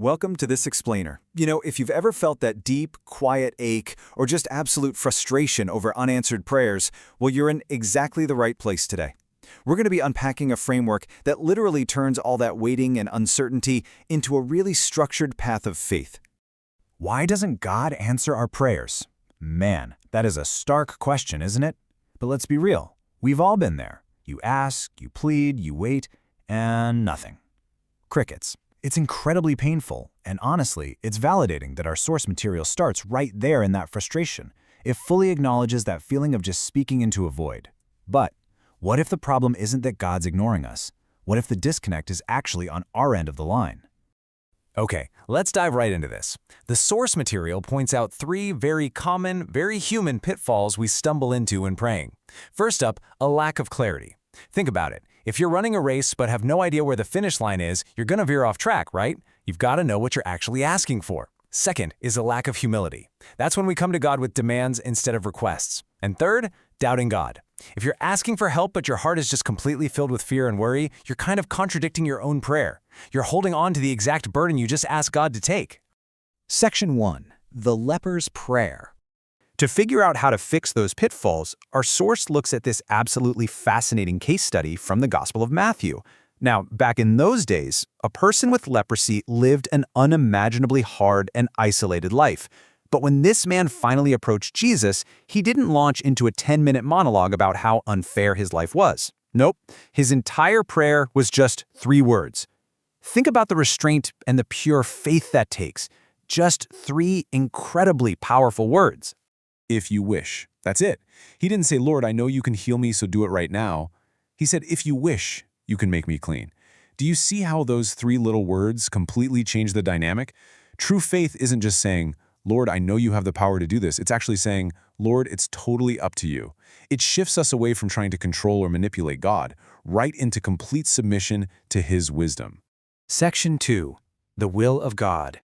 Welcome to this explainer. If you've ever felt that deep, quiet ache or just absolute frustration over unanswered prayers, well, you're in exactly the right place today. We're going to be unpacking a framework that literally turns all that waiting and uncertainty into a really structured path of faith. Why doesn't God answer our prayers? Man, that is a stark question, isn't it? But let's be real. We've all been there. You ask, you plead, you wait, and nothing. Crickets. It's incredibly painful, and honestly, it's validating that our source material starts right there in that frustration. It fully acknowledges that feeling of just speaking into a void. But what if the problem isn't that God's ignoring us? What if the disconnect is actually on our end of the line? Okay, let's dive right into this. The source material points out three very common, very human pitfalls we stumble into when praying. First up, a lack of clarity. Think about it. If you're running a race but have no idea where the finish line is, you're going to veer off track, right? You've got to know what you're actually asking for. Second is a lack of humility. That's when we come to God with demands instead of requests. And third, doubting God. If you're asking for help but your heart is just completely filled with fear and worry, you're kind of contradicting your own prayer. You're holding on to the exact burden you just asked God to take. Section 1. The Leper's Prayer. To figure out how to fix those pitfalls, our source looks at this absolutely fascinating case study from the Gospel of Matthew. Now, back in those days, a person with leprosy lived an unimaginably hard and isolated life. But when this man finally approached Jesus, he didn't launch into a 10-minute monologue about how unfair his life was. Nope, his entire prayer was just 3 words. Think about the restraint and the pure faith that takes. Just 3 incredibly powerful words. If you wish. That's it. He didn't say, Lord, I know you can heal me, so do it right now. He said, if you wish, you can make me clean. Do you see how those 3 little words completely change the dynamic? True faith isn't just saying, Lord, I know you have the power to do this. It's actually saying, Lord, it's totally up to you. It shifts us away from trying to control or manipulate God, right into complete submission to His wisdom. Section 2. The Will of God.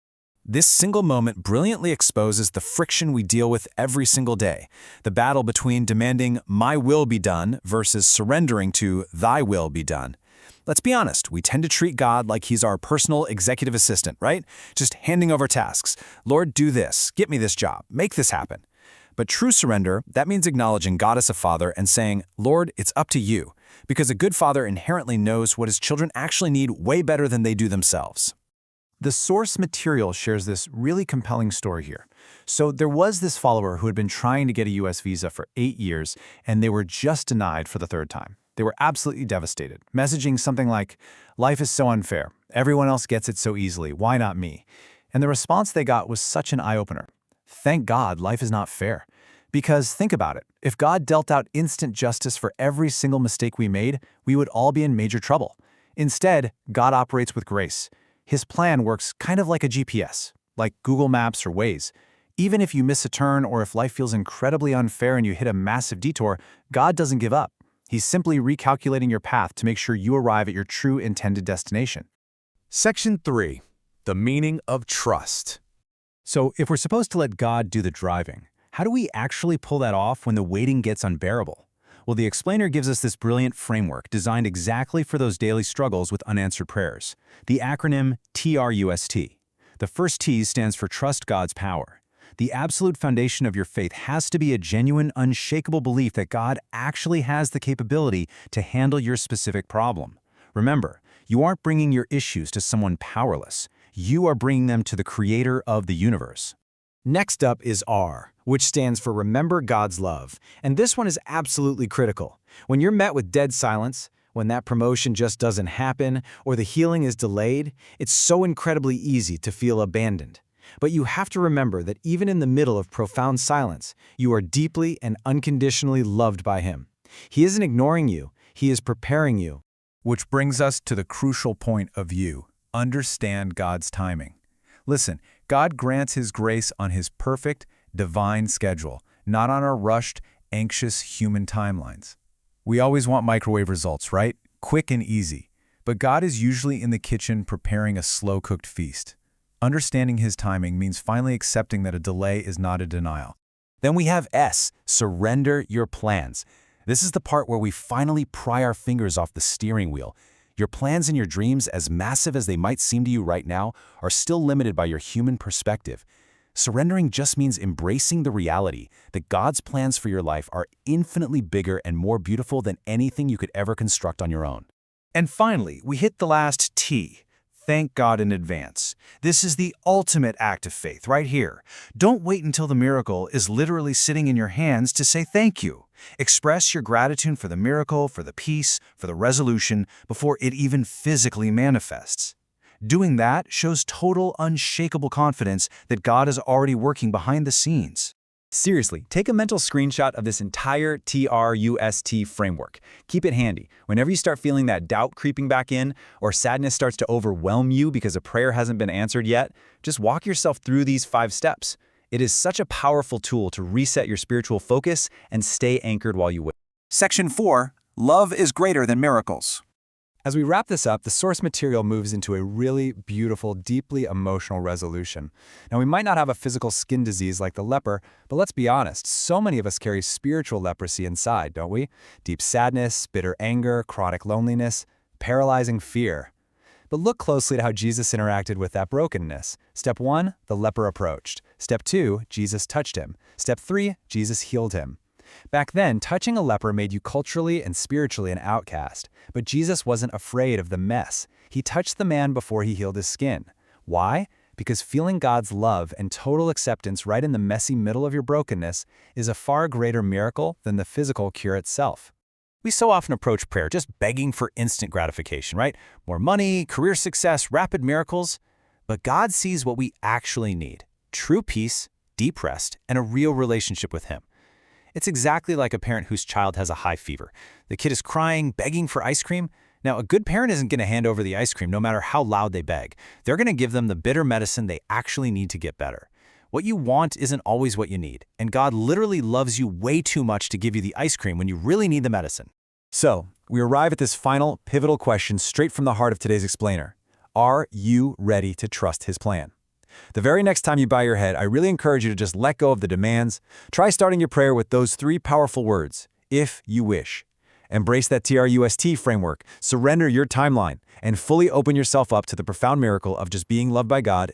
This single moment brilliantly exposes the friction we deal with every single day, the battle between demanding my will be done versus surrendering to thy will be done. Let's be honest, we tend to treat God like He's our personal executive assistant, right? Just handing over tasks. Lord, do this, get me this job, make this happen. But true surrender, that means acknowledging God as a father and saying, Lord, it's up to you, because a good father inherently knows what his children actually need way better than they do themselves. The source material shares this really compelling story here. So there was this follower who had been trying to get a U.S. visa for 8 years, and they were just denied for the 3rd time. They were absolutely devastated, messaging something like, life is so unfair. Everyone else gets it so easily. Why not me? And the response they got was such an eye-opener. Thank God life is not fair. Because think about it. If God dealt out instant justice for every single mistake we made, we would all be in major trouble. Instead, God operates with grace. His plan works kind of like a GPS, like Google Maps or Waze. Even if you miss a turn or if life feels incredibly unfair and you hit a massive detour, God doesn't give up. He's simply recalculating your path to make sure you arrive at your true intended destination. Section 3. The meaning of trust. So if we're supposed to let God do the driving, how do we actually pull that off when the waiting gets unbearable? Well, the explainer gives us this brilliant framework designed exactly for those daily struggles with unanswered prayers. The acronym TRUST. The first T stands for Trust God's Power. The absolute foundation of your faith has to be a genuine, unshakable belief that God actually has the capability to handle your specific problem. Remember, you aren't bringing your issues to someone powerless. You are bringing them to the Creator of the universe. Next up is R, which stands for Remember God's Love. And this one is absolutely critical. When you're met with dead silence, when that promotion just doesn't happen, or the healing is delayed, it's so incredibly easy to feel abandoned. But you have to remember that even in the middle of profound silence, you are deeply and unconditionally loved by Him. He isn't ignoring you, He is preparing you. Which brings us to the crucial point of view. Understand God's timing. Listen, God grants His grace on His perfect, divine schedule, not on our rushed, anxious human timelines. We always want microwave results, right? Quick and easy. But God is usually in the kitchen preparing a slow-cooked feast. Understanding His timing means finally accepting that a delay is not a denial. Then we have S, surrender your plans. This is the part where we finally pry our fingers off the steering wheel. Your plans and your dreams, as massive as they might seem to you right now, are still limited by your human perspective. Surrendering just means embracing the reality that God's plans for your life are infinitely bigger and more beautiful than anything you could ever construct on your own. And finally, we hit the last T. Thank God in advance. This is the ultimate act of faith right here. Don't wait until the miracle is literally sitting in your hands to say thank you. Express your gratitude for the miracle, for the peace, for the resolution, before it even physically manifests. Doing that shows total, unshakable confidence that God is already working behind the scenes. Seriously, take a mental screenshot of this entire TRUST framework. Keep it handy. Whenever you start feeling that doubt creeping back in, or sadness starts to overwhelm you because a prayer hasn't been answered yet, just walk yourself through these 5 steps. It is such a powerful tool to reset your spiritual focus and stay anchored while you wait. Section 4. Love is greater than miracles. As we wrap this up, the source material moves into a really beautiful, deeply emotional resolution. Now, we might not have a physical skin disease like the leper, but let's be honest, so many of us carry spiritual leprosy inside, don't we? Deep sadness, bitter anger, chronic loneliness, paralyzing fear. But look closely at how Jesus interacted with that brokenness. Step 1, the leper approached. Step 2, Jesus touched him. Step 3, Jesus healed him. Back then, touching a leper made you culturally and spiritually an outcast. But Jesus wasn't afraid of the mess. He touched the man before he healed his skin. Why? Because feeling God's love and total acceptance right in the messy middle of your brokenness is a far greater miracle than the physical cure itself. We so often approach prayer just begging for instant gratification, right? More money, career success, rapid miracles. But God sees what we actually need: true peace, deep rest, and a real relationship with Him. It's exactly like a parent whose child has a high fever. The kid is crying, begging for ice cream. Now, a good parent isn't going to hand over the ice cream no matter how loud they beg. They're going to give them the bitter medicine they actually need to get better. What you want isn't always what you need, and God literally loves you way too much to give you the ice cream when you really need the medicine. So, we arrive at this final, pivotal question straight from the heart of today's explainer. Are you ready to trust His plan? The very next time you bow your head, I really encourage you to just let go of the demands. Try starting your prayer with those 3 powerful words: if you wish. Embrace that TRUST framework, surrender your timeline, and fully open yourself up to the profound miracle of just being loved by God